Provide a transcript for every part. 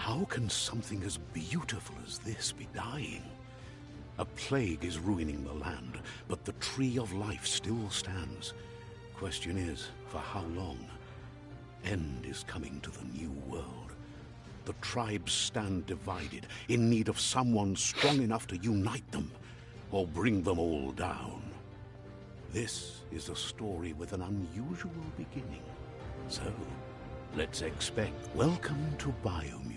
How can something as beautiful as this be dying? A plague is ruining the land, but the tree of life still stands. Question is, for how long? End is coming to the new world. The tribes stand divided, in need of someone strong enough to unite them, or bring them all down. This is a story with an unusual beginning. So, let's expect. Welcome to Biomutant.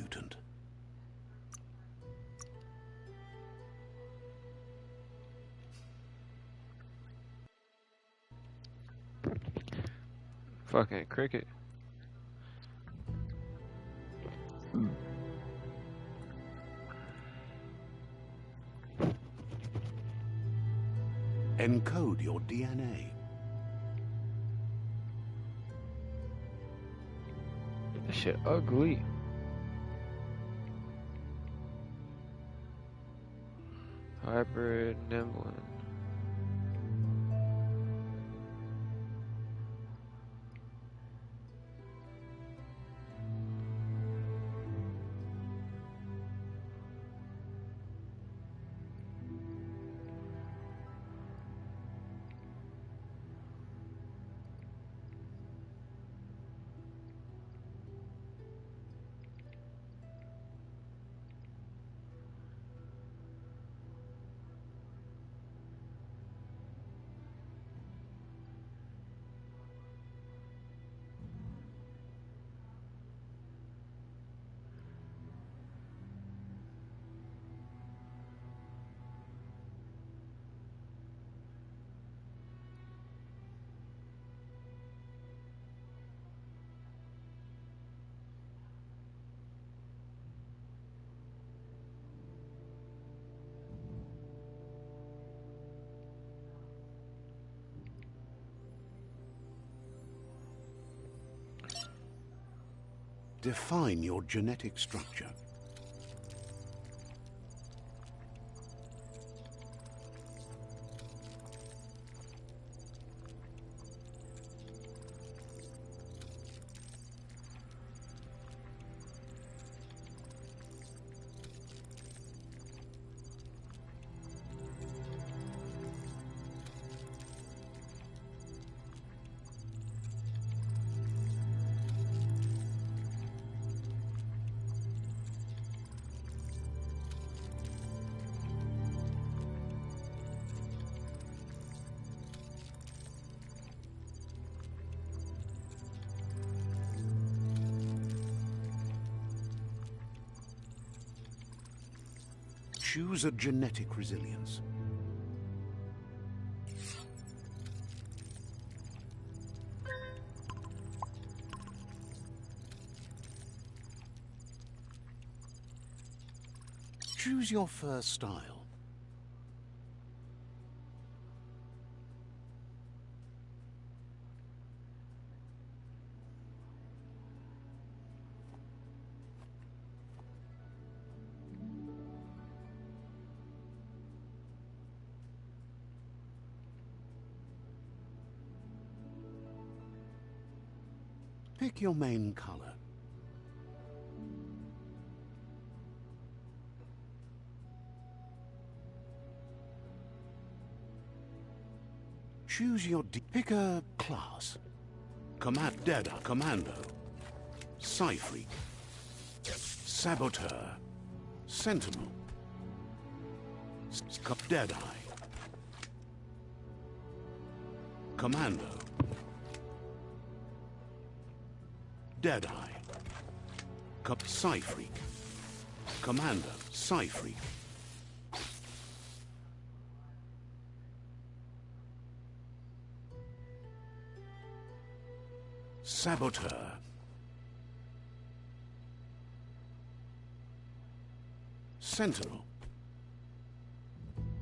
Fucking cricket. Encode your DNA. This shit ugly. Hybrid Nimblin. Define your genetic structure. Choose a genetic resilience. Choose your fur style. Pick your main color. Choose your pick a class. Dead Commando. Psy-Freak. Saboteur. Sentinel. Deadeye. Commando. Deadeye. Psy-Freak. Commando. Psy-Freak. Saboteur. Sentinel.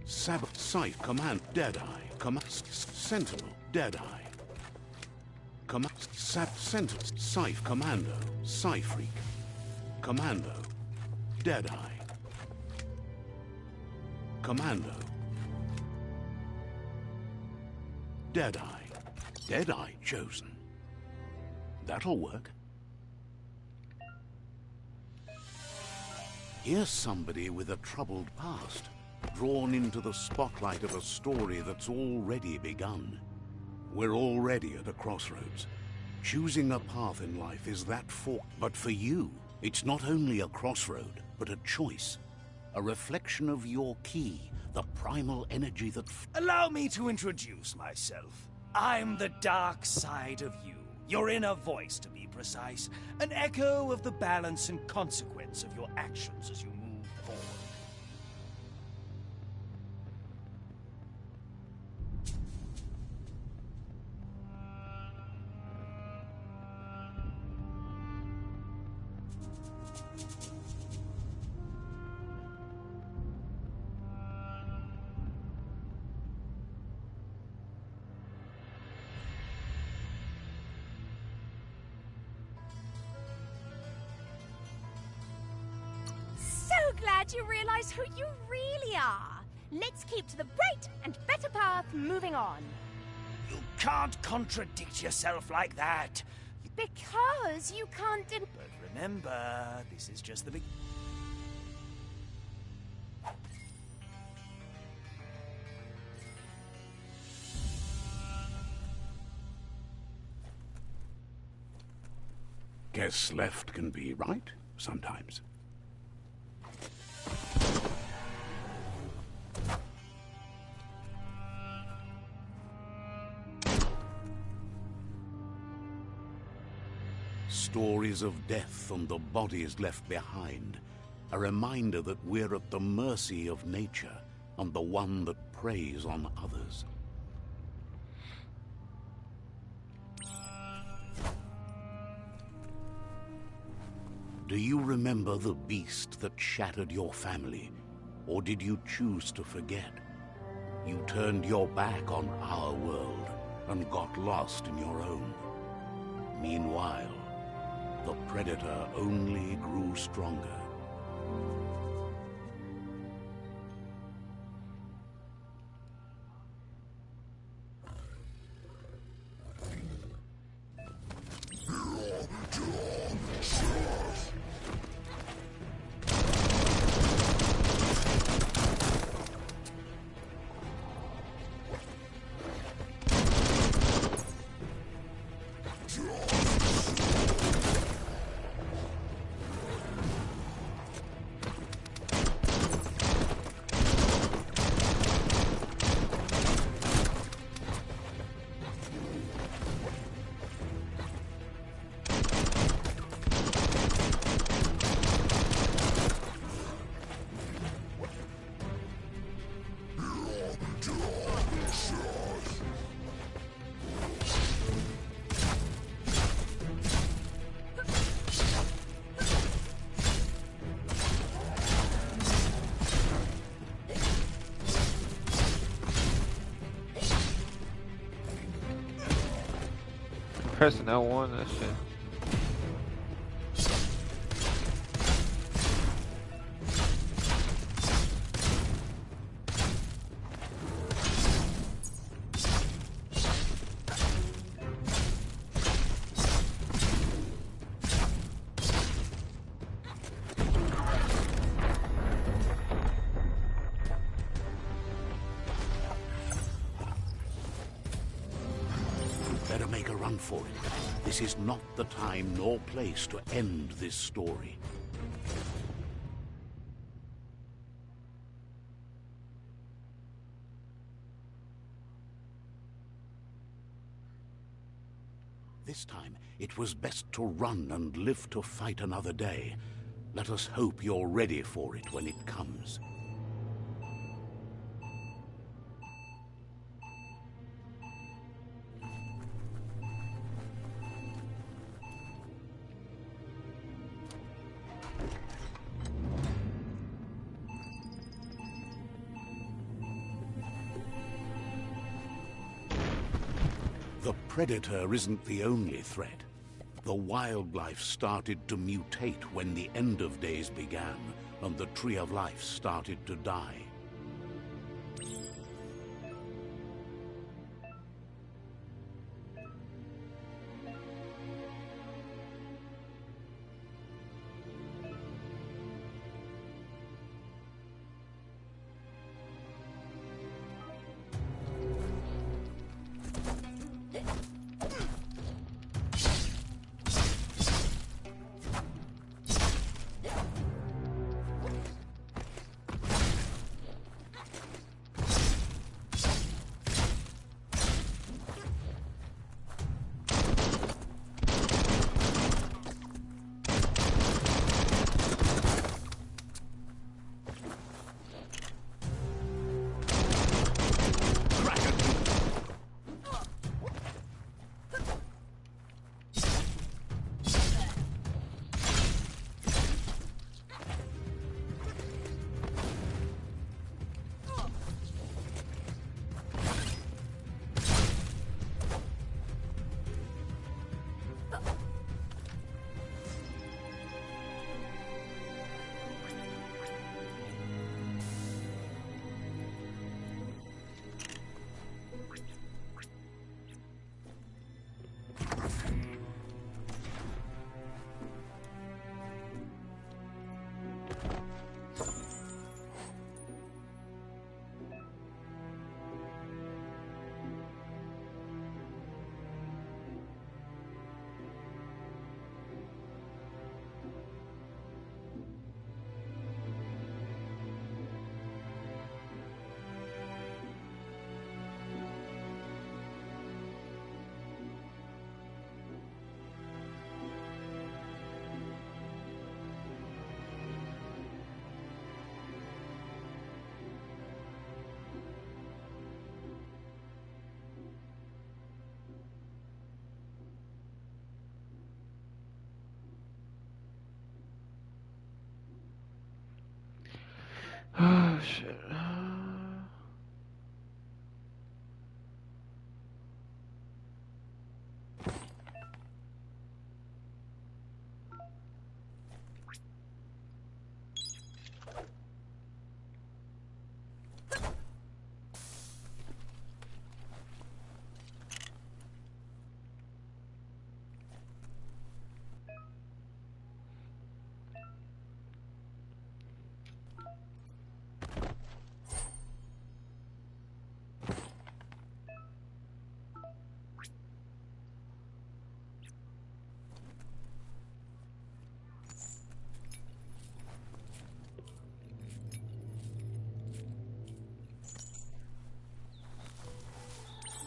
Scythe. Command. Deadeye. Sentinel. Deadeye. Sentinel. Scythe. Commando. Psy-Freak. Commando. Deadeye. Commando. Deadeye. Deadeye chosen. That'll work. Here's somebody with a troubled past, drawn into the spotlight of a story that's already begun. We're already at a crossroads. Choosing a path in life is that fork, but for you, it's not only a crossroad, but a choice. A reflection of your key, the primal energy that... Allow me to introduce myself. I'm the dark side of you. Your inner voice, to be precise. An echo of the balance and consequence of your actions as you move forward. Glad you realize who you really are. Let's keep to the bright and better path moving on. You can't contradict yourself like that. Because you can't But remember, this is just the big... Guess left can be right, sometimes. Stories of death and the bodies left behind. A reminder that we're at the mercy of nature and the one that preys on others. Do you remember the beast that shattered your family? Or did you choose to forget? You turned your back on our world and got lost in your own. Meanwhile, the Predator only grew stronger. Pressing L1, that shit. Better make a run for it. This is not the time nor place to end this story. This time, it was best to run and live to fight another day. Let us hope you're ready for it when it comes. The Predator isn't the only threat. The wildlife started to mutate when the end of days began, and the Tree of Life started to die. shit.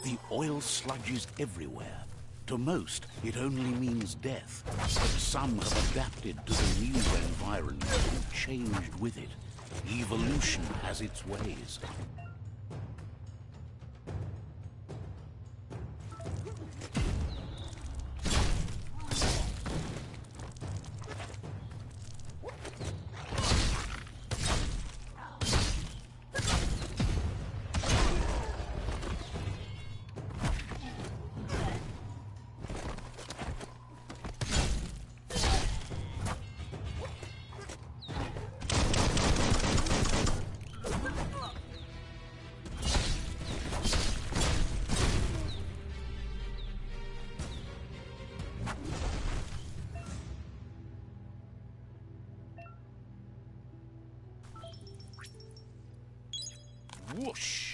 The oil sludge is everywhere. To most, it only means death. But some have adapted to the new environment and changed with it. Evolution has its ways. Whoosh!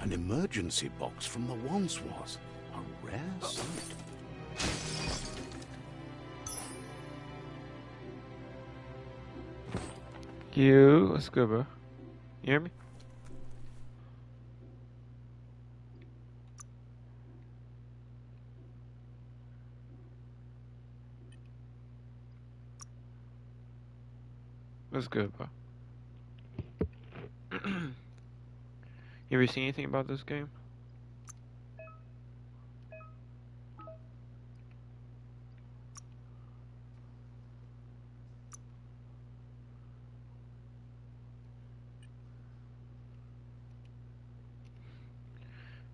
An emergency box from the once was. A rare sight. You, what's good, bro? You hear me? What's good, bro? You ever seen anything about this game?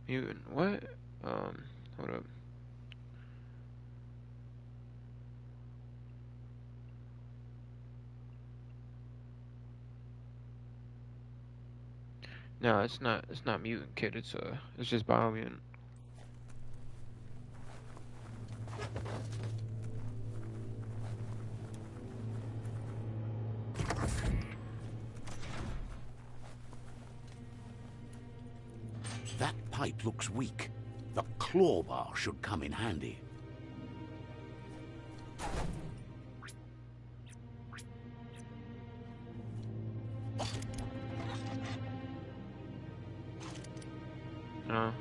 Mutant, what? Hold up. No, it's not. It's not mutant, kid. It's just Biomutant. That pipe looks weak. The claw bar should come in handy. No.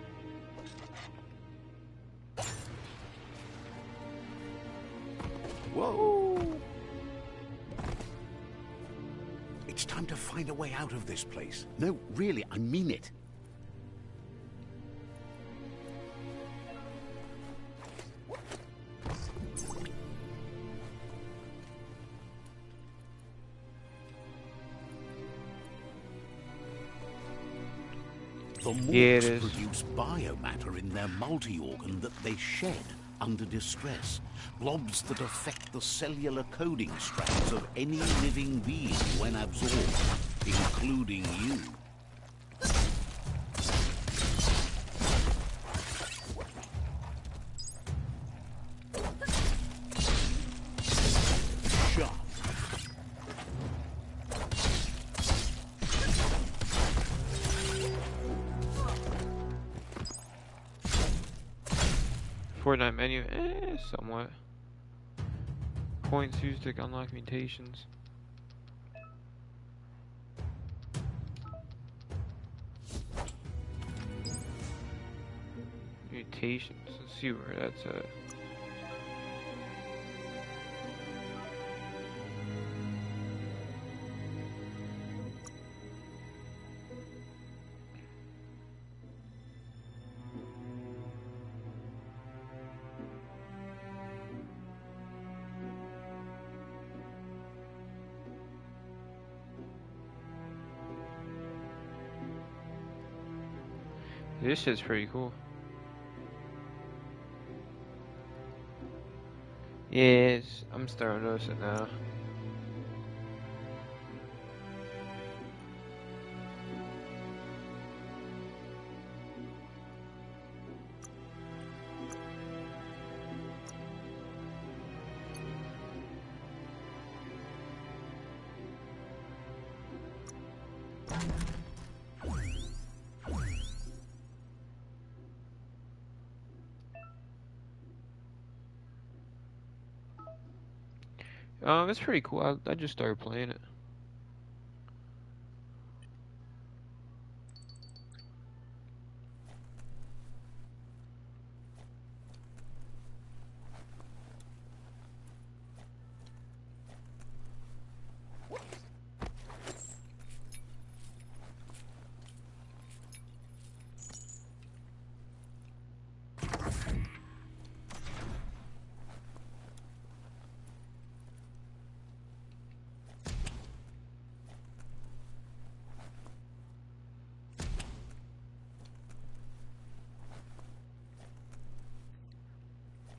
Whoa! It's time to find a way out of this place. No, really, I mean it. The Yeah, it morphs is. produce biomatter in their multi-organ that they shed under distress. Blobs that affect the cellular coding strands of any living being when absorbed, including you. Sharp. Fortnite menu, somewhat. Points used to unlock mutations. Mutations. Let's see where that's at. This shit's pretty cool. Yes, I'm starting to notice it now. It's pretty cool. I just started playing it.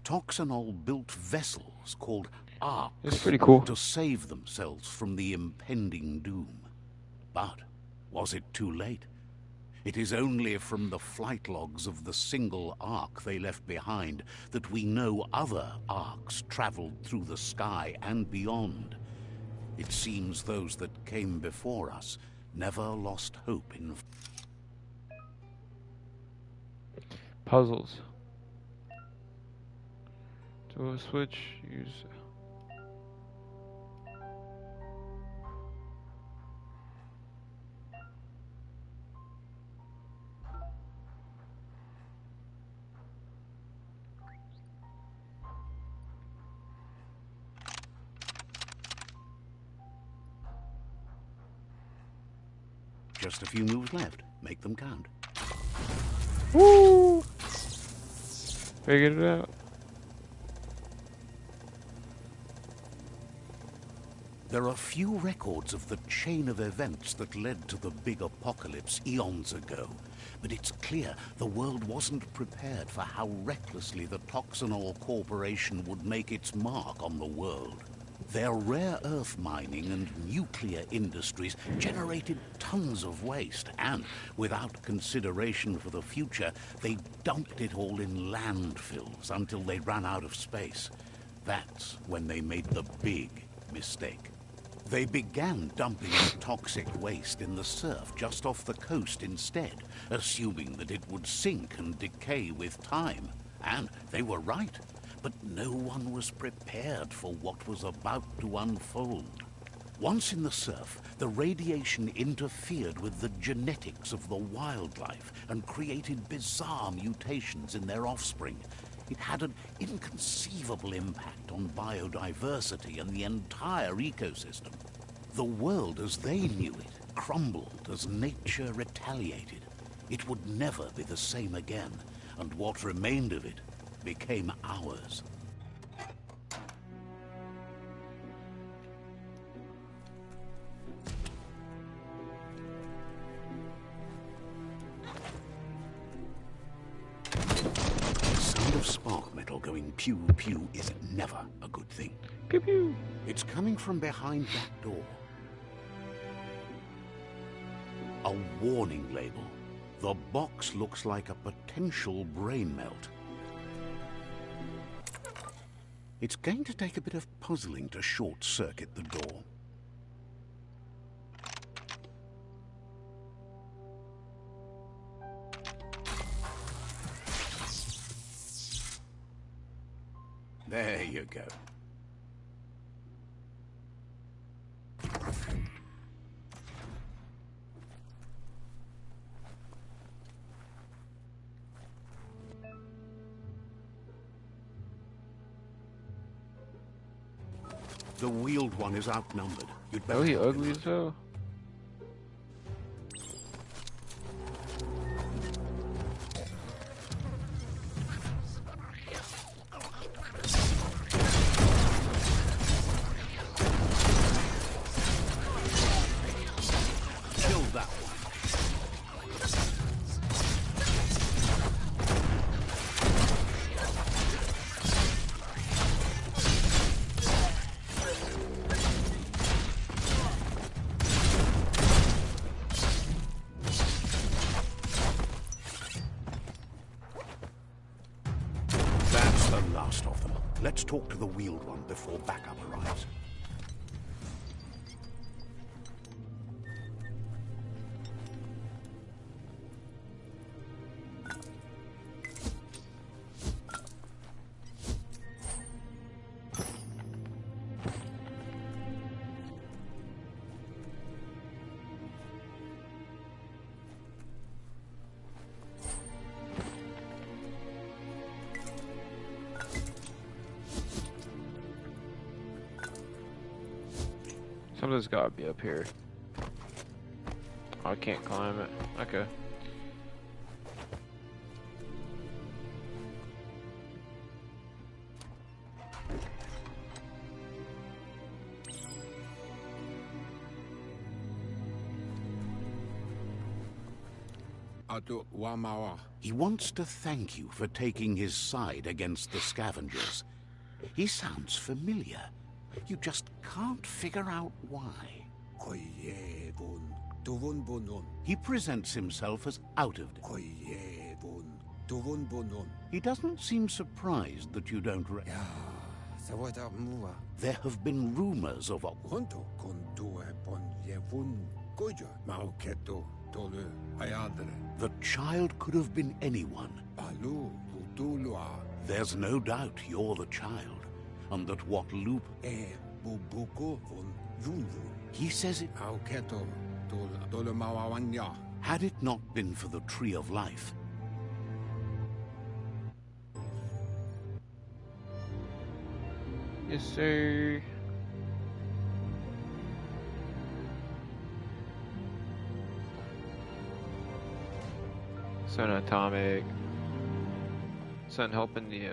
Toxanol built vessels called arcs It's pretty cool. to save themselves from the impending doom. But was it too late? It is only from the flight logs of the single arc they left behind that we know other arcs traveled through the sky and beyond. It seems those that came before us never lost hope in... Puzzles. To switch, use. Just a few moves left. Make them count. Woo! Figured it out. There are few records of the chain of events that led to the big apocalypse eons ago, but it's clear the world wasn't prepared for how recklessly the Toxanol Corporation would make its mark on the world. Their rare earth mining and nuclear industries generated tons of waste, and without consideration for the future, they dumped it all in landfills until they ran out of space. That's when they made the big mistake. They began dumping toxic waste in the surf just off the coast instead, assuming that it would sink and decay with time. And they were right. But no one was prepared for what was about to unfold. Once in the surf, the radiation interfered with the genetics of the wildlife and created bizarre mutations in their offspring. It had an inconceivable impact on biodiversity and the entire ecosystem. The world as they knew it crumbled as nature retaliated. It would never be the same again, and what remained of it became ours. The sound of spark metal going pew pew is never a good thing. Pew pew. It's coming from behind that door. A warning label. The box looks like a potential brain melt. It's going to take a bit of puzzling to short-circuit the door. There you go. The wheeled one is outnumbered. You'd better Oh, he help him ugly out. as hell. Kill that one. That's the last of them. Let's talk to the wheeled one before backup arrives. Something's gotta be up here. Oh, I can't climb it. Okay. He wants to thank you for taking his side against the scavengers. He sounds familiar. You just can't figure out why. He presents himself as out of date. He doesn't seem surprised that you don't There have been rumors of a... The child could have been anyone. Malu Putulua There's no doubt you're the child, and that what loop... E Bubuko von Yunvu. He says it... Auketo Dolomawanya. Had it not been for the Tree of Life... Yes, sir. Sun atomic. Sun helping the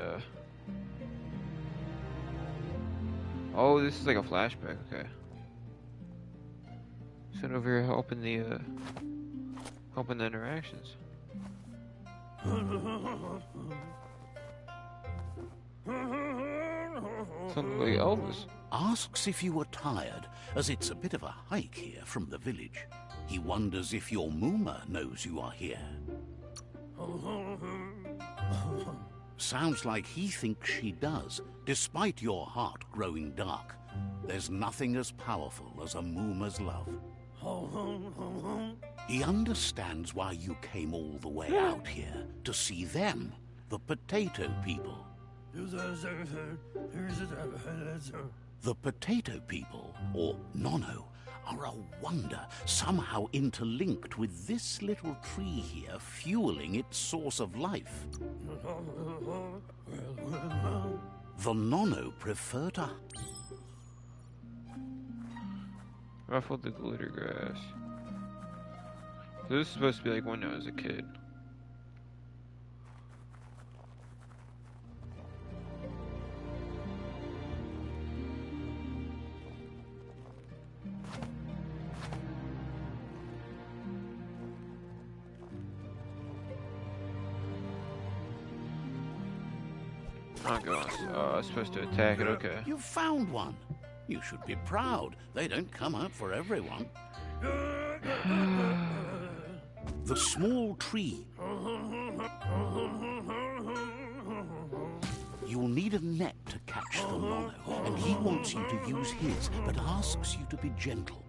Oh, this is like a flashback, okay. Sun over here helping the interactions. Something like Elvis. Asks if you were tired, as it's a bit of a hike here from the village. He wonders if your Mooma knows you are here. Sounds like he thinks she does, despite your heart growing dark. There's nothing as powerful as a Mooma's love. He understands why you came all the way out here, to see them, the potato people. The potato people, or Nono, are a wonder, somehow interlinked with this little tree here, fueling its source of life. The Nono prefer to... Ruffled the glitter grass. So this is supposed to be like when I was a kid. Oh gosh, I'm supposed to attack it, okay. You found one. You should be proud. They don't come out for everyone. The small tree. You'll need a net to catch the Mono, and he wants you to use his, but asks you to be gentle.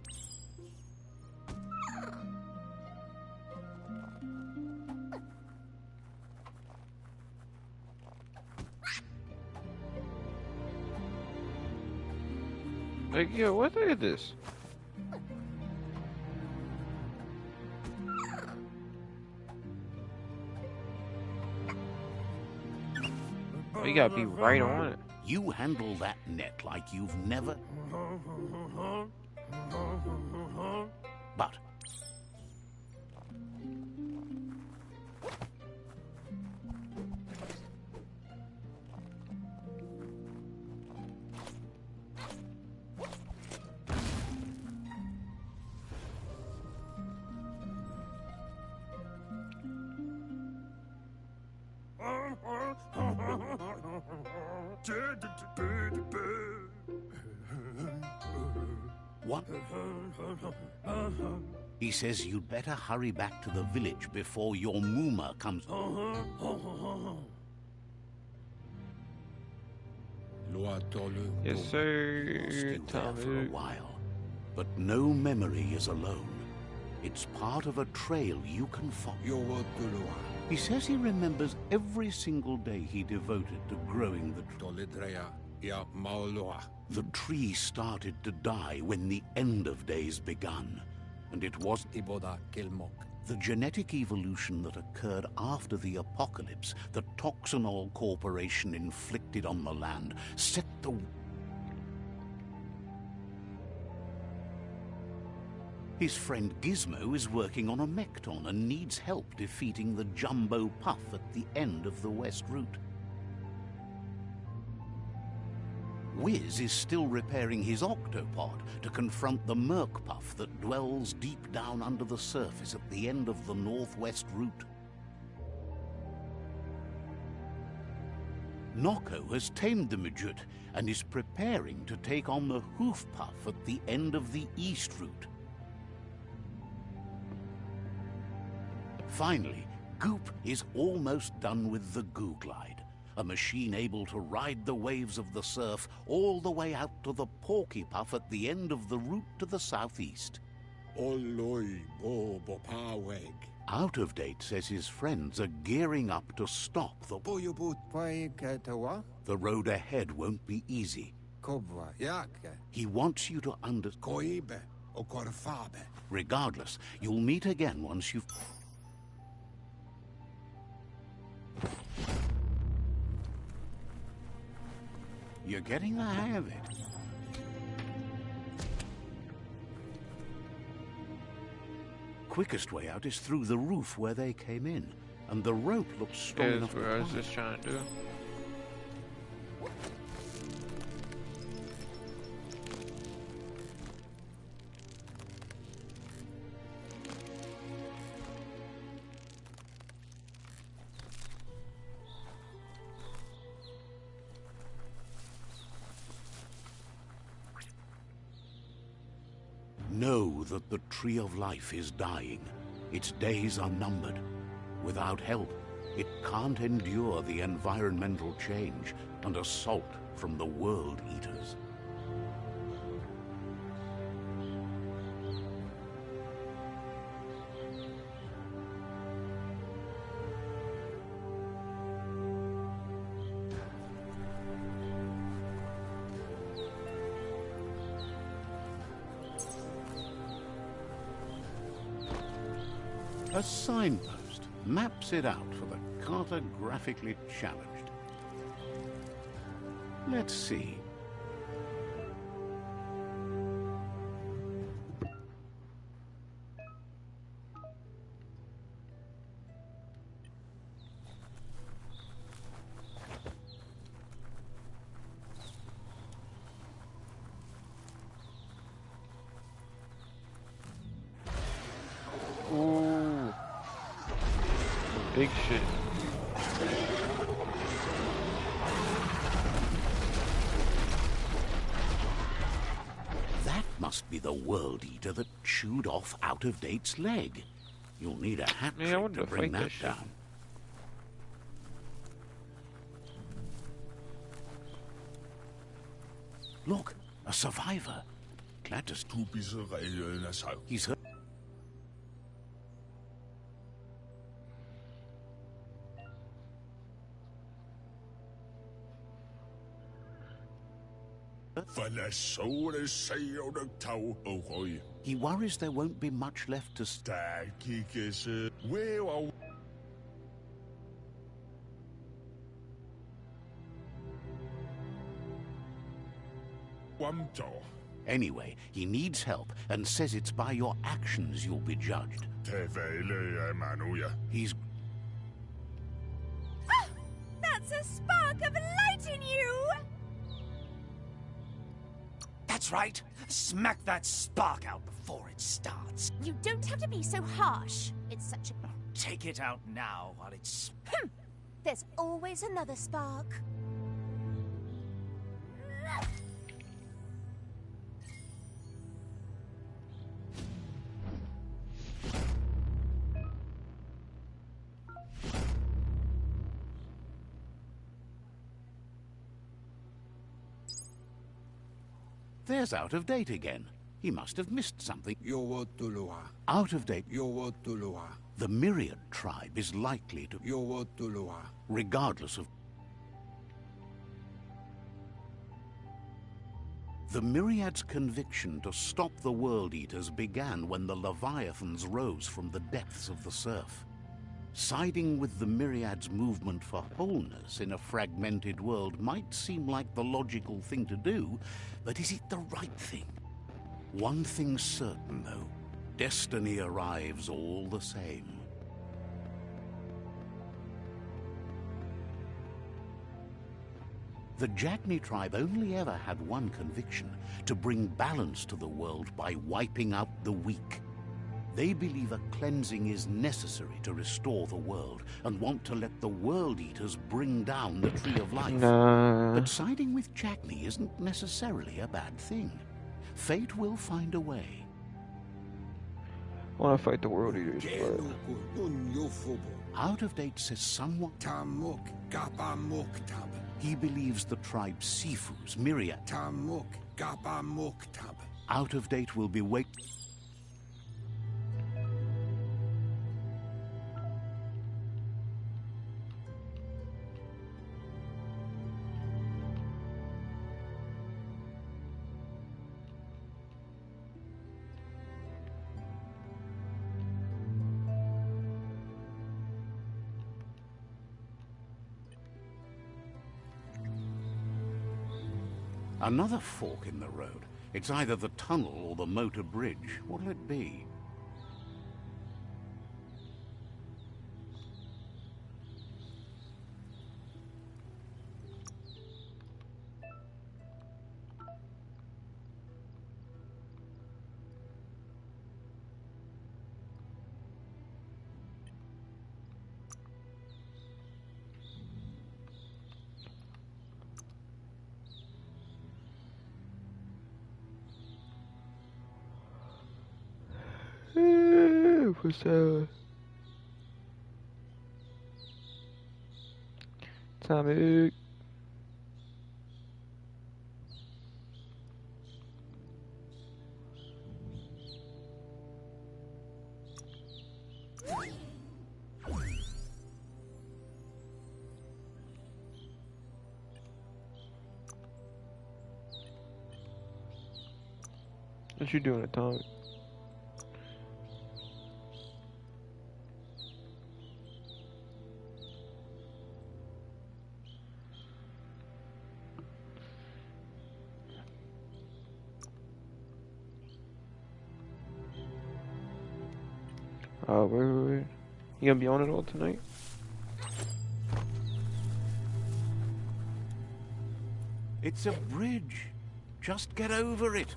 Like, yo, what? Look at this. You gotta be right on it. You handle that net like you've never... But... What? He says you'd better hurry back to the village before your Mooma comes... Yes, sir. You're still there for a Tommy. while, but no memory is alone. It's part of a trail you can follow. He says he remembers every single day he devoted to growing the tree. The tree started to die when the end of days begun, and it was the genetic evolution that occurred after the apocalypse that Toxanol Corporation inflicted on the land set the... His friend Gizmo is working on a Mekton and needs help defeating the Jumbo Puff at the end of the West Route. Wiz is still repairing his octopod to confront the Merc Puff that dwells deep down under the surface at the end of the Northwest Route. Nocco has tamed the midget and is preparing to take on the Hoof Puff at the end of the East Route. Finally, Goop is almost done with the Goo Glide, a machine able to ride the waves of the surf all the way out to the Porky Puff at the end of the route to the southeast. Out of Date says his friends are gearing up to stop the... Biomutant. The road ahead won't be easy. Kobwa yake. He wants you to Koibe o korfabe. Regardless, you'll meet again once you've... You're getting the hang of it. Quickest way out is through the roof where they came in, and the rope looks strong Yeah, enough that's to what I was climb. just trying to do. Know that the Tree of Life is dying. Its days are numbered. Without help, it can't endure the environmental change and assault from the World Eaters. A signpost maps it out for the cartographically challenged. Let's see. Ooh. Big shit. That must be the World Eater that chewed off Out of Date's leg. You'll need a hat Yeah, I trick wanted to to bring fight that that shit. down. Look, a survivor. Glad to... He's hurt. He worries there won't be much left to... Anyway, he needs help and says it's by your actions you'll be judged. He's... Ah! That's a spark of light in you! That's right. Smack that spark out before it starts. You don't have to be so harsh. It's such a... Take it out now while it's... There's always another spark. There's Out of Date again. He must have missed something. Yowotulua. Out of Date. Yowotulua. The Myriad tribe is likely to... Yowotulua. regardless of... The Myriad's conviction to stop the World Eaters began when the Leviathans rose from the depths of the surf. Siding with the Myriad's movement for wholeness in a fragmented world might seem like the logical thing to do, but is it the right thing? One thing's certain, though. Destiny arrives all the same. The Jagni tribe only ever had one conviction: to bring balance to the world by wiping out the weak. They believe a cleansing is necessary to restore the world, and want to let the World Eaters bring down the Tree of Life. Nah. But siding with Jagni isn't necessarily a bad thing. Fate will find a way. I want to fight the World Eaters, but... Genuku unyofubu. Out of Date says somewhat. Tamuk gabamuktab. He believes the tribe Sifu's Myriad. Tamuk gabamuktab. Out of Date will be Another fork in the road. It's either the tunnel or the motor bridge. What'll it be? What's Tommy? What you doing, Tommy? Oh, wait. You gonna be on it all tonight? It's a bridge. Just get over it.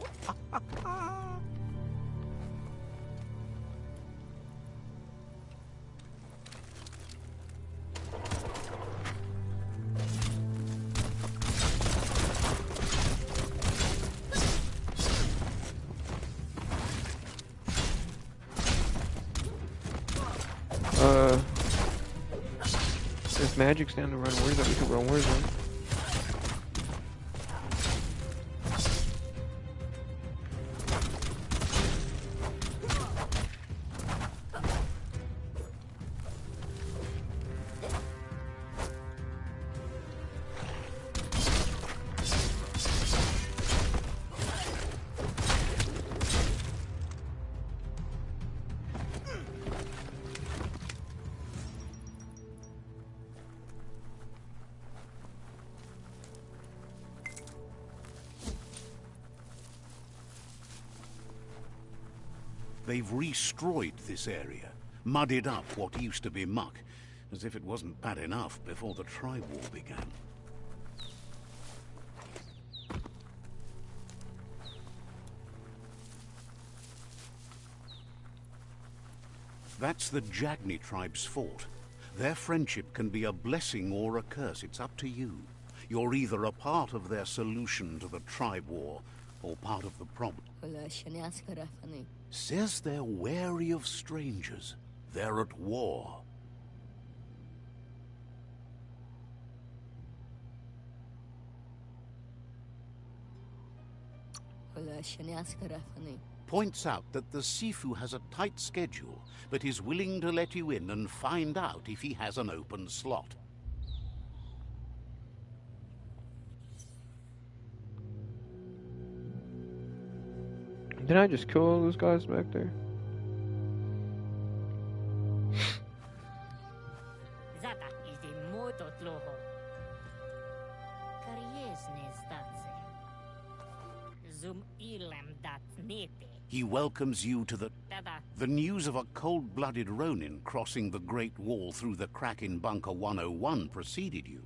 If Magic's down to run Warzone, we can run Warzone. They've destroyed this area, muddied up what used to be muck, as if it wasn't bad enough before the tribe war began. That's the Jagni tribe's fort. Their friendship can be a blessing or a curse. It's up to you. You're either a part of their solution to the tribe war, or part of the problem. Says they're wary of strangers. They're at war. Points out that the Sifu has a tight schedule, but is willing to let you in and find out if he has an open slot. Did I just kill all those guys back there? Zata is the moto tloho. Kariesne zdatse. Zum ilam dat nete. He welcomes you to the... Tada. The news of a cold-blooded Ronin crossing the Great Wall through the crack in Bunker 101 preceded you.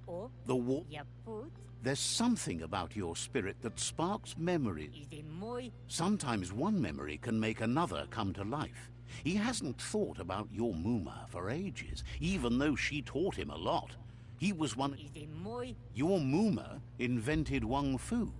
O The wall... yaput There's something about your spirit that sparks memories. is the moi Sometimes one memory can make another come to life. He hasn't thought about your Muma for ages, even though she taught him a lot. He was one... is the moi Your Muma invented Wung Fu.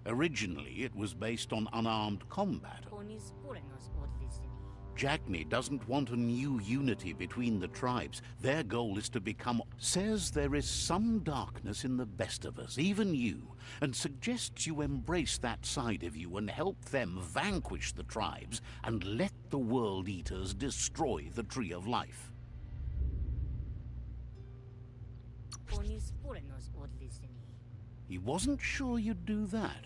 Originally, it was based on unarmed combat. onis purenos odlisni. Jagni doesn't want a new unity between the tribes. Their goal is to become... Says there is some darkness in the best of us, even you, and suggests you embrace that side of you and help them vanquish the tribes and let the World Eaters destroy the Tree of Life. Onis purenos odlisni. He wasn't sure you'd do that,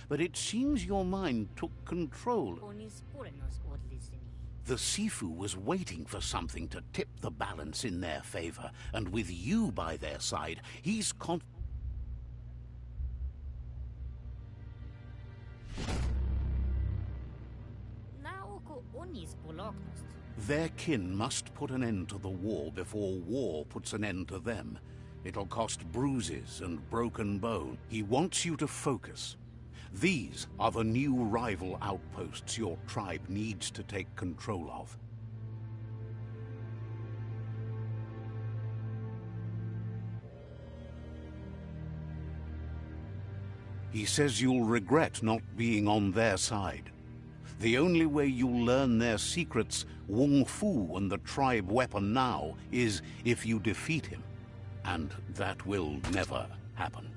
but it seems your mind took control. Onis purenos odlisni. The Sifu was waiting for something to tip the balance in their favor, and with you by their side, he's Ponis Bolognost. Their kin must put an end to the war before war puts an end to them. It'll cost bruises and broken bone. He wants you to focus. These are the new rival outposts your tribe needs to take control of. He says you'll regret not being on their side. The only way you'll learn their secrets, Wung Fu and the tribe weapon now, is if you defeat him. And that will never happen.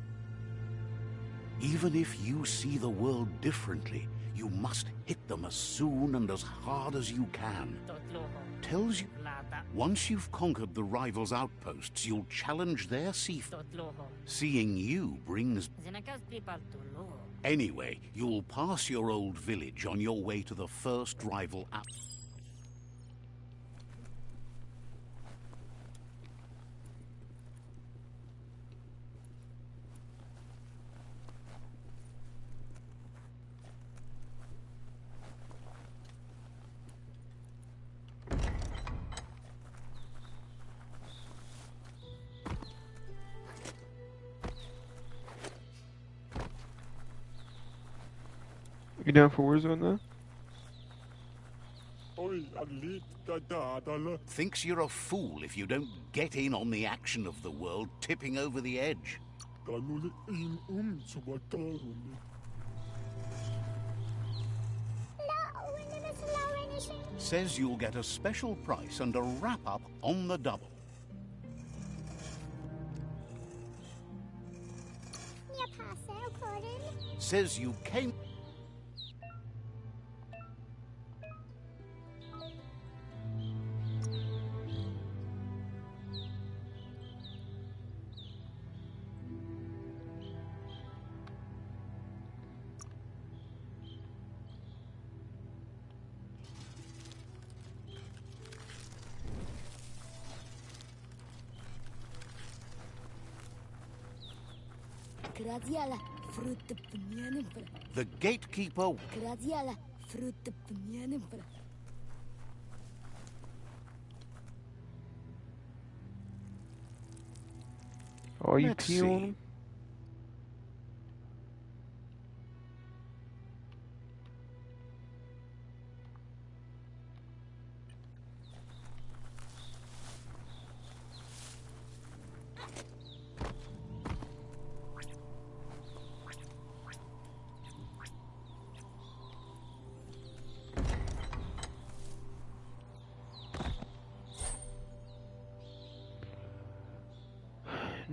Even if you see the world differently, you must hit them as soon and as hard as you can. Tells you, once you've conquered the rivals' outposts, you'll challenge their seafood. Seeing you brings... Anyway, you'll pass your old village on your way to the first rival out. You down for Warzone though? Thinks you're a fool if you don't get in on the action of the world tipping over the edge. Says you'll get a special price and a wrap-up on the double. Says you came... The gatekeeper... Oh, you Let's pee on see. him?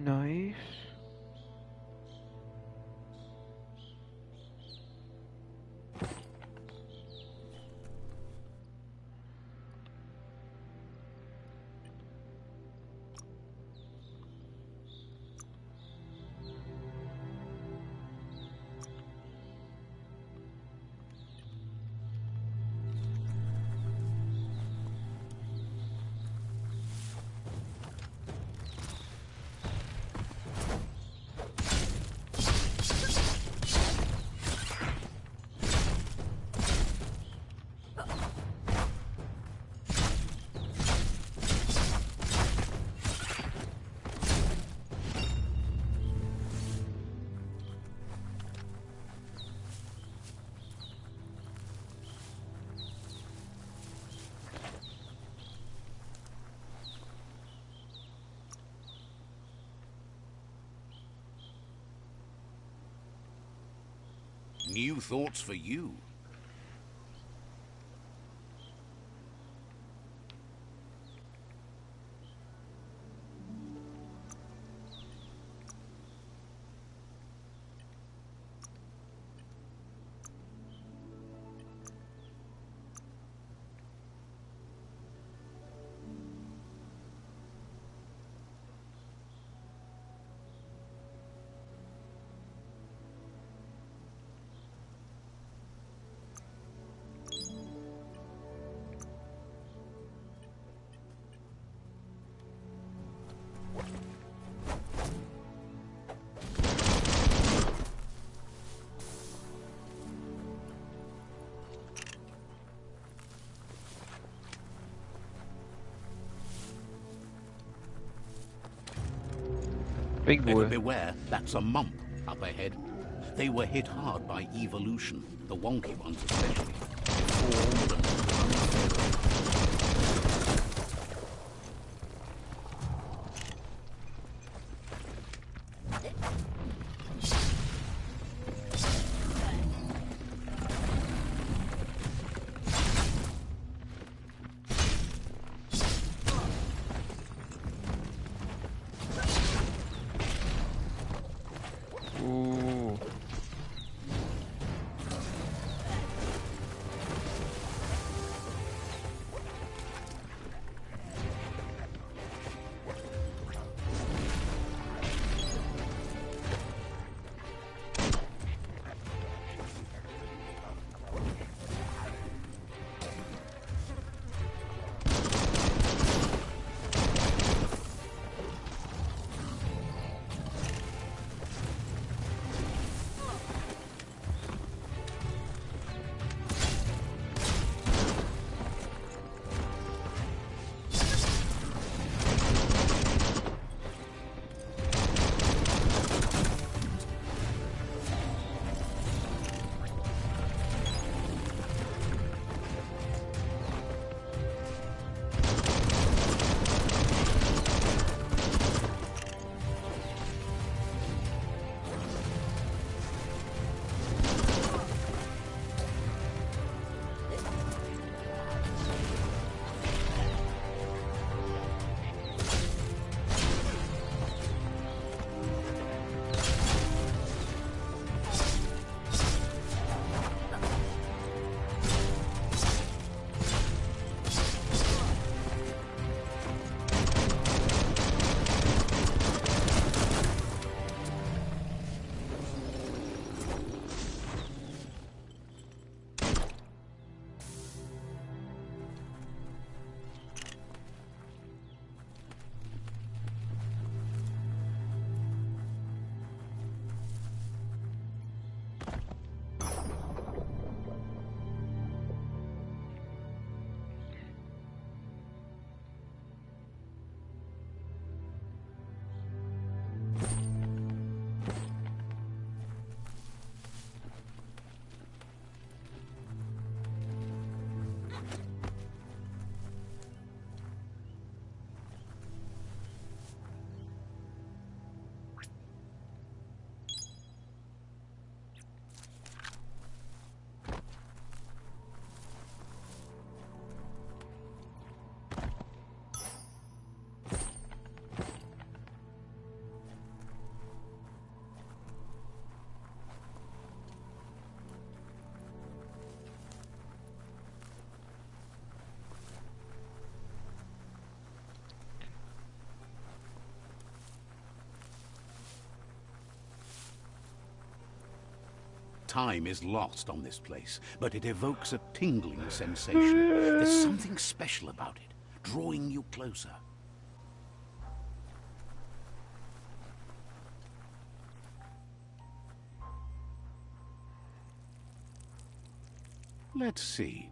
Nice. New thoughts for you. Big Better boy. beware, that's a mump up ahead. They were hit hard by evolution, the wonky ones especially. Deformed and unfavorable. Ooh. Time is lost on this place, but it evokes a tingling sensation. There's something special about it, drawing you closer. Let's see.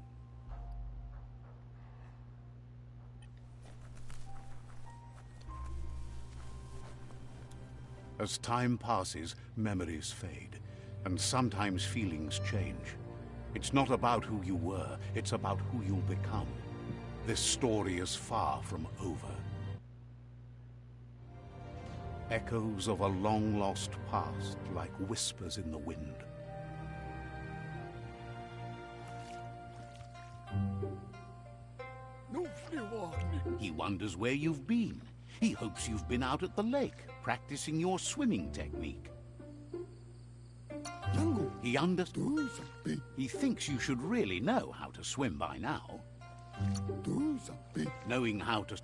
As time passes, memories fade, and sometimes feelings change. It's not about who you were, it's about who you'll become. This story is far from over. Echoes of a long-lost past, like whispers in the wind. He wonders where you've been. He hopes you've been out at the lake, practicing your swimming technique. He thinks you should really know how to swim by now. Knowing how to...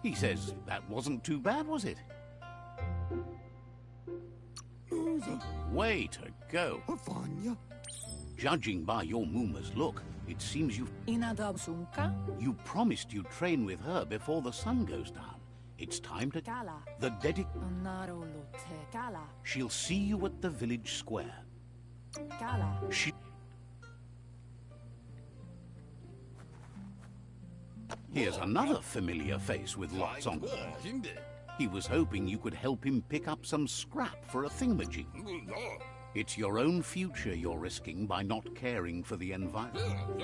He says that wasn't too bad, was it? Way to go. Judging by your Muma's look, it seems you promised you'd train with her before the sun goes down. It's time to... The dedic... She'll see you at the village square. Here's another familiar face with lots on. He was hoping you could help him pick up some scrap for a thingamajig. It's your own future you're risking by not caring for the environment.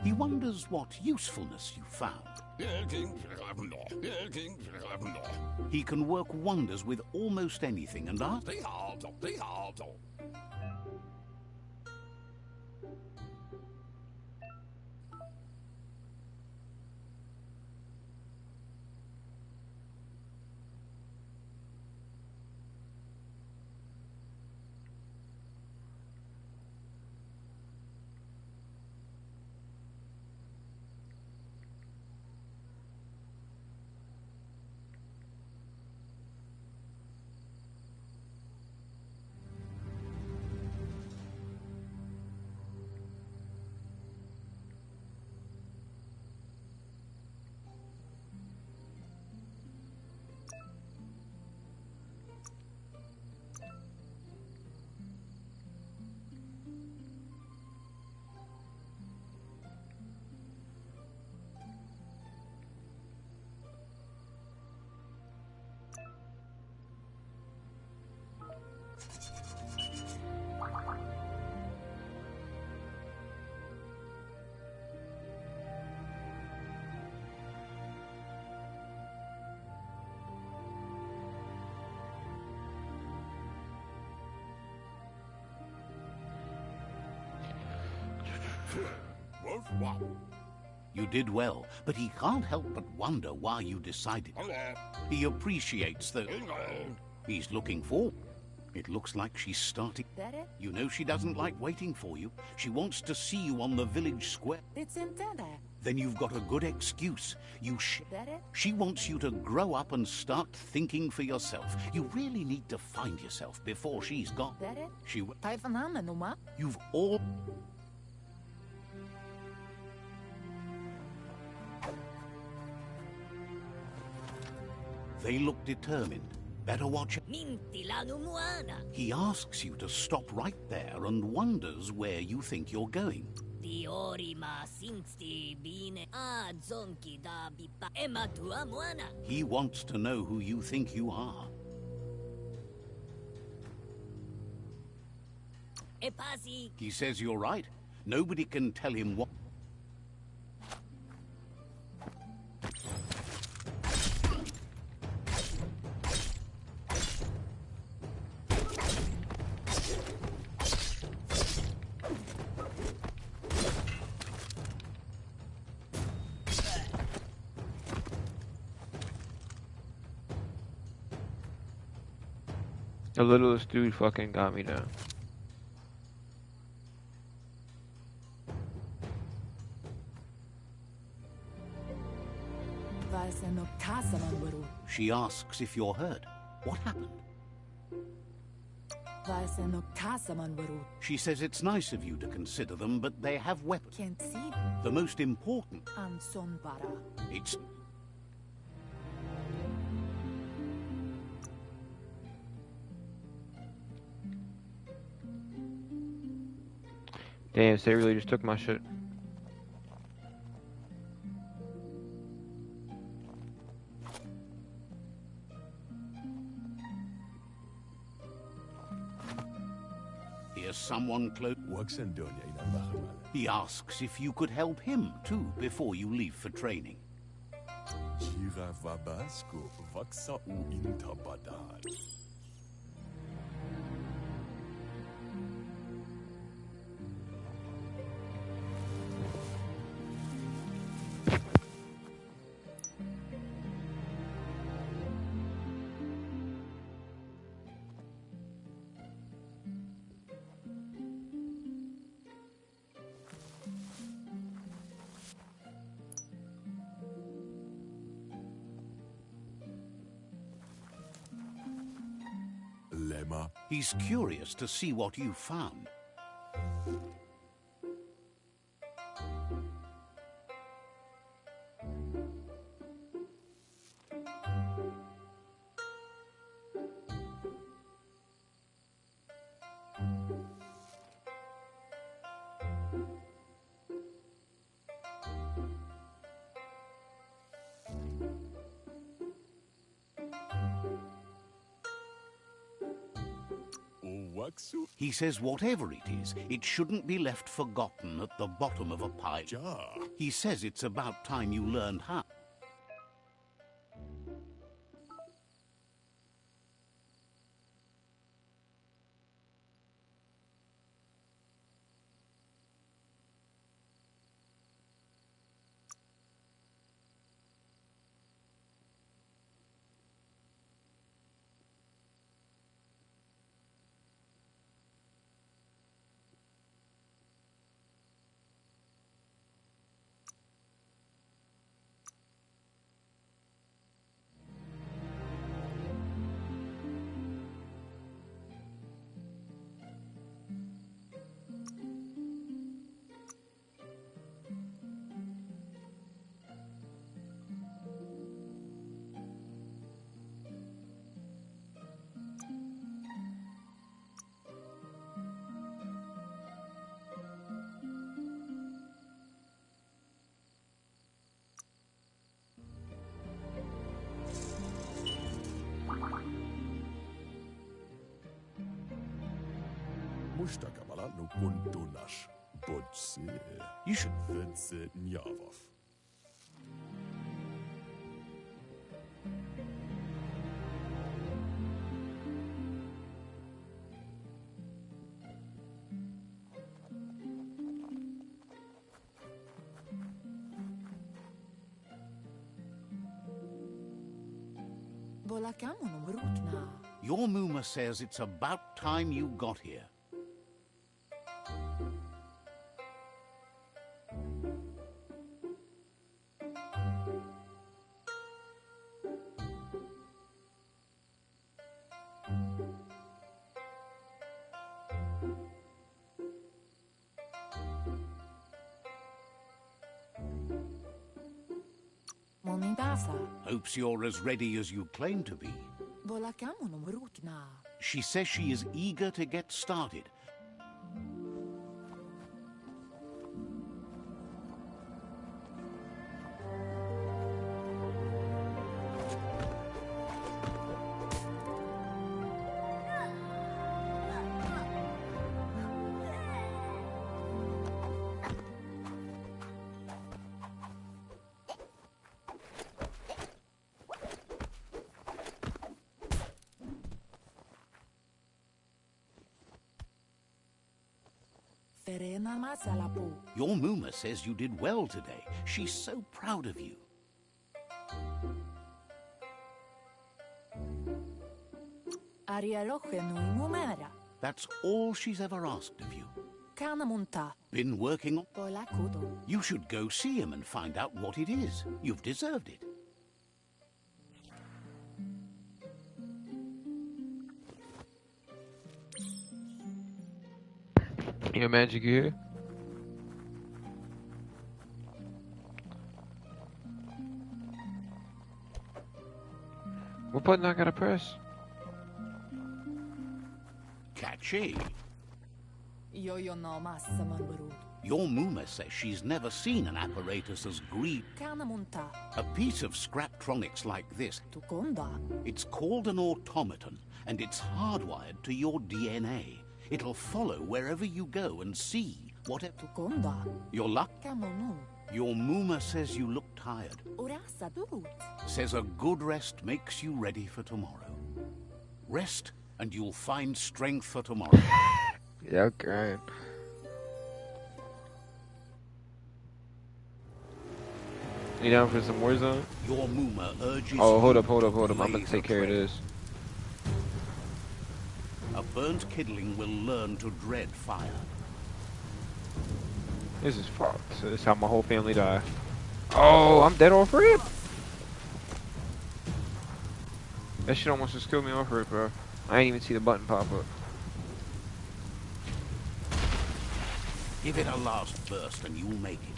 He wonders what usefulness you found. He can work wonders with almost anything and ask... You did well, but he can't help but wonder why you decided. He appreciates that he's looking forward. It looks like she's starting. You know she doesn't like waiting for you. She wants to see you on the village square. Then you've got a good excuse. She wants you to grow up and start thinking for yourself. You really need to find yourself before she's gone. You've all... They look determined. Better watch it. He asks you to stop right there and wonders where you think you're going. He wants to know who you think you are. He says you're right. Nobody can tell him what... The littlest dude fucking got me down. She asks if you're hurt. What happened? She says it's nice of you to consider them, but they have weapons. The most important... It's... Damn, so they really just took my shit. Here's someone close. He asks if you could help him, too, before you leave for training. Lema. He's curious to see what you found. He says whatever it is, it shouldn't be left forgotten at the bottom of a pile. He says it's about time you learned how. Mustakabala no kuntunash. Botse. You should. Vedse Nyavov. Your Muma says it's about time you got here. Hopes you're as ready as you claim to be. She says she is eager to get started. Your Muma says you did well today. She's so proud of you. That's all she's ever asked of you. Been working on... You should go see him and find out what it is. You've deserved it. Your magic here. What button I gotta press? Catchy. Your Muma says she's never seen an apparatus as green. A piece of scraptronics like this. It's called an automaton, and it's hardwired to your DNA. It'll follow wherever you go and see whatever. Your luck? Your Muma says you look tired. Says a good rest makes you ready for tomorrow. Rest and you'll find strength for tomorrow. Yeah, okay. You down for some Warzone? Your Muma urges. Oh, hold up. I'm gonna take care of this. A burnt kidling will learn to dread fire. This is fucked. So this is how my whole family died. Oh, I'm dead off rip. That shit almost just killed me off rip, bro. I didn't even see the button pop up. Give it a last burst and you'll make it.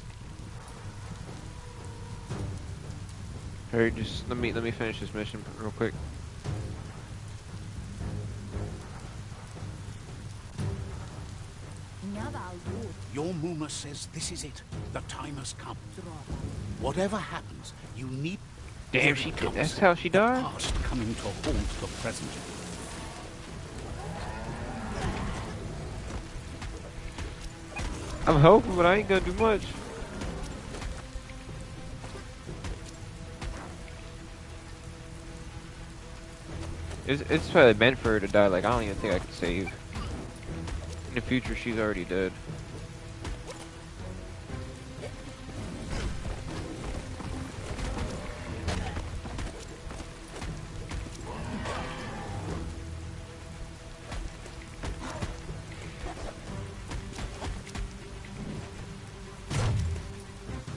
Alright, just let me finish this mission real quick. Your Muma says this is it. The time has come. Whatever happens, you need... Damn, Here she it did. comes. That's how she died? The past coming to haunt the present. I'm helping, but I ain't gonna do much. It's probably meant for her to die. Like, I don't even think I could save. In the future, she's already dead.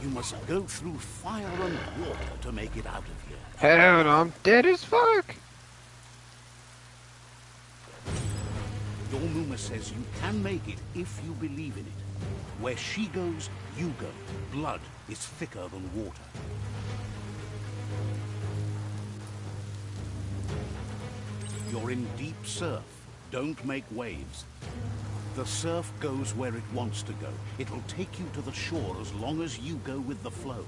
You must go through fire and water to make it out of here. Hell no, I'm dead as fuck! Your Muma says you can make it if you believe in it. Where she goes, you go. Blood is thicker than water. You're in deep surf. Don't make waves. The surf goes where it wants to go. It'll take you to the shore as long as you go with the flow.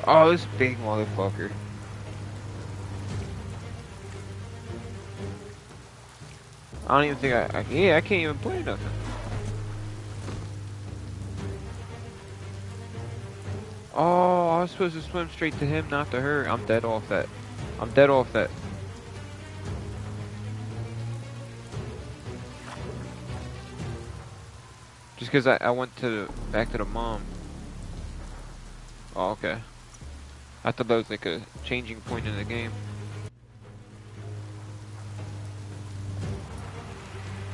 Oh, this big motherfucker. I don't even think I can't even play nothing. Oh, I was supposed to swim straight to him, not to her. I'm dead off that. I'm dead off that. Just because I went back to the mom. Oh, okay. I thought that was like a changing point in the game.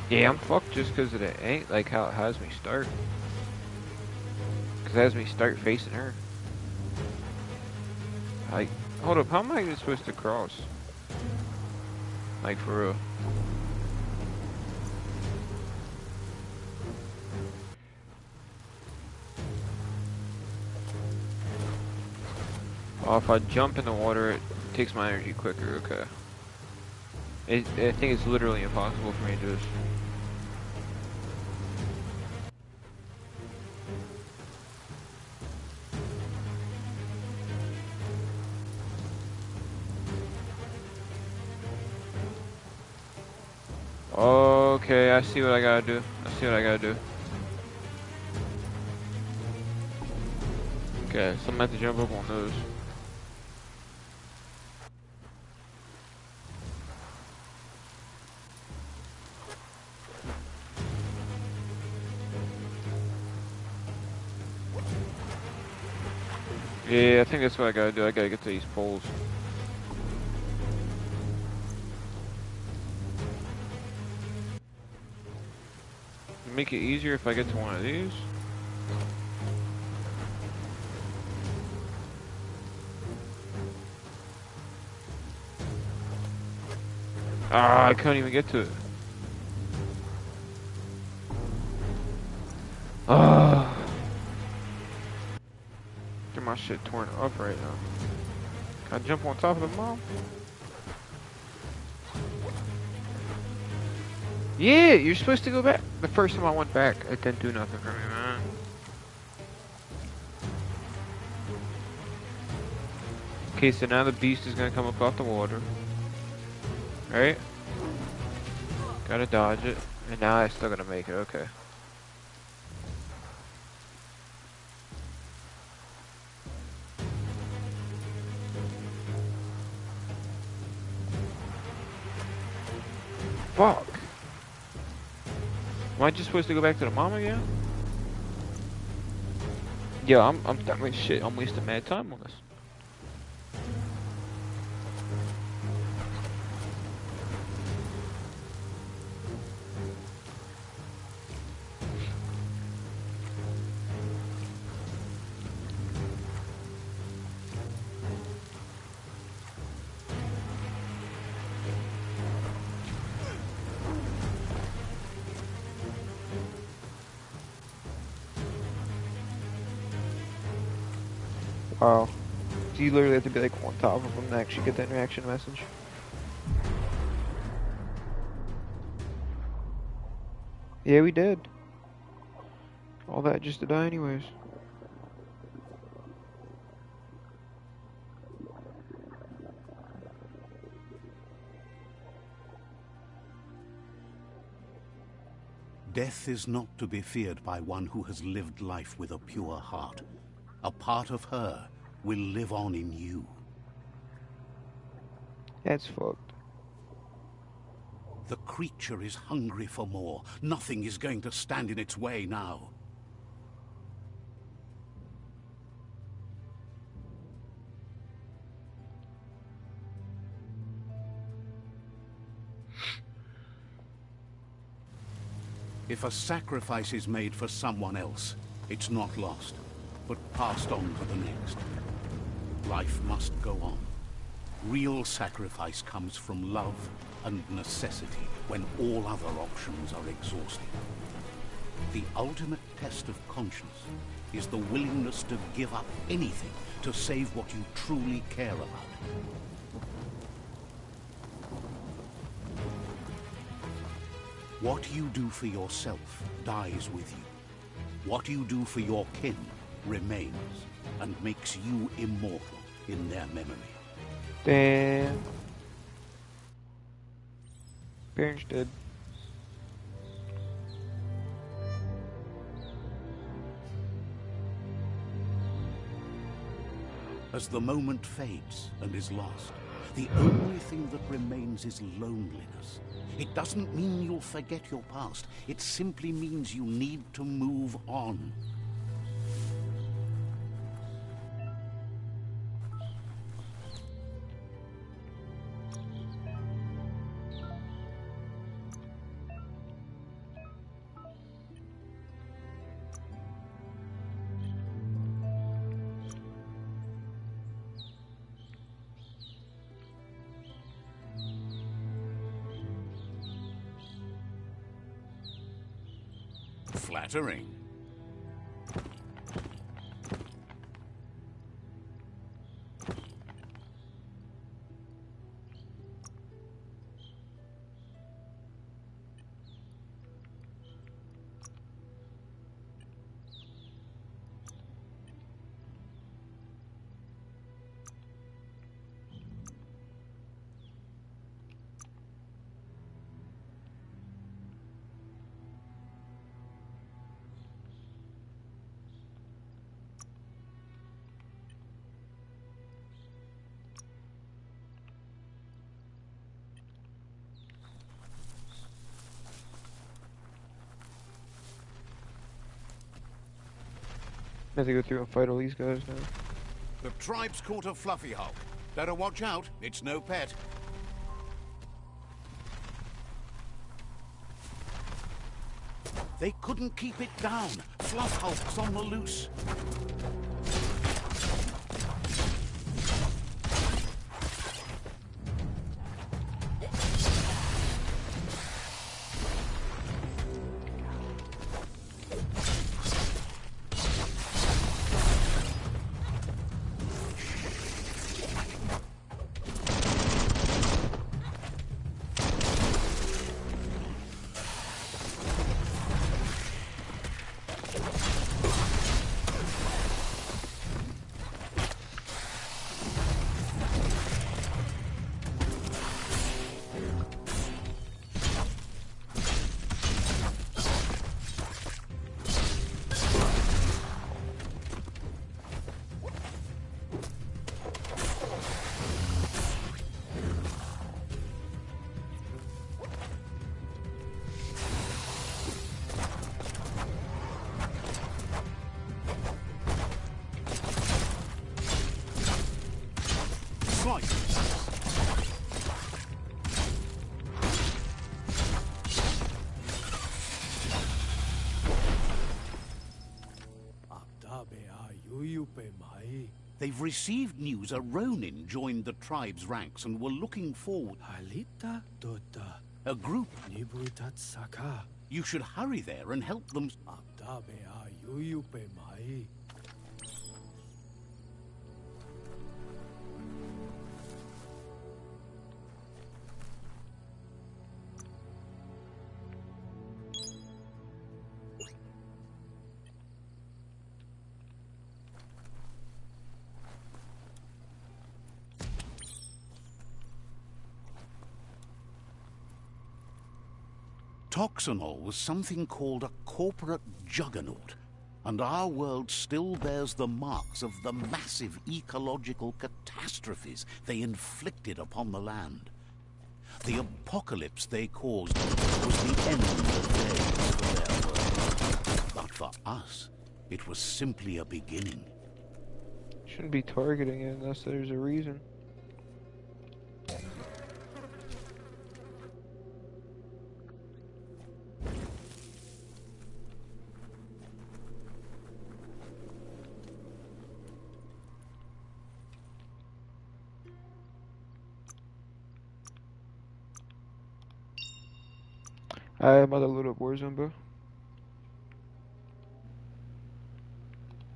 Yeah, I'm fucked just because of the ain't like how it has me start. Because it has me start facing her. Like, hold up, how am I even supposed to cross? Like, for real. Oh, if I jump in the water, it takes my energy quicker, okay. I think it's literally impossible for me to do this. Okay, I see what I gotta do. I see what I gotta do. Okay, so I'm gonna have to jump up on those. Yeah, I think that's what I gotta do. I gotta get to these poles. Make it easier if I get to one of these. Ah, I couldn't even get to it. Ah. Get my shit torn up right now. Can I jump on top of the mom? Yeah, you're supposed to go back. The first time I went back, it didn't do nothing for me, man. Okay, so now the beast is gonna come up off the water. Right? Gotta dodge it. And now I still gotta make it, okay. Fuck! Am I just supposed to go back to the mom again? Yo, I'm done with shit. I'm wasting mad time on this. Oh. So you literally have to be like on top of them to actually get the interaction message. Yeah, we did. All that just to die anyways. Death is not to be feared by one who has lived life with a pure heart. A part of her will live on in you. That's fucked. The creature is hungry for more. Nothing is going to stand in its way now. If a sacrifice is made for someone else, it's not lost, but passed on to the next. Life must go on. Real sacrifice comes from love and necessity when all other options are exhausted. The ultimate test of conscience is the willingness to give up anything to save what you truly care about. What you do for yourself dies with you. What you do for your kin remains and makes you immortal in their memory. Damn. Parents dead. As the moment fades and is lost, the only thing that remains is loneliness. It doesn't mean you'll forget your past. It simply means you need to move on. Flattering. I have to go through and fight all these guys now. The tribe's caught a fluffy hulk. Better watch out, it's no pet. They couldn't keep it down. Fluff hulk's on the loose. They've received news a Ronin joined the tribe's ranks and were looking forward. A group. You should hurry there and help them. Toxanol was something called a corporate juggernaut, and our world still bears the marks of the massive ecological catastrophes they inflicted upon the land. The apocalypse they caused was the end of days for their world. But for us, it was simply a beginning. Shouldn't be targeting it unless there's a reason. I'm about to load up Warzone, bro.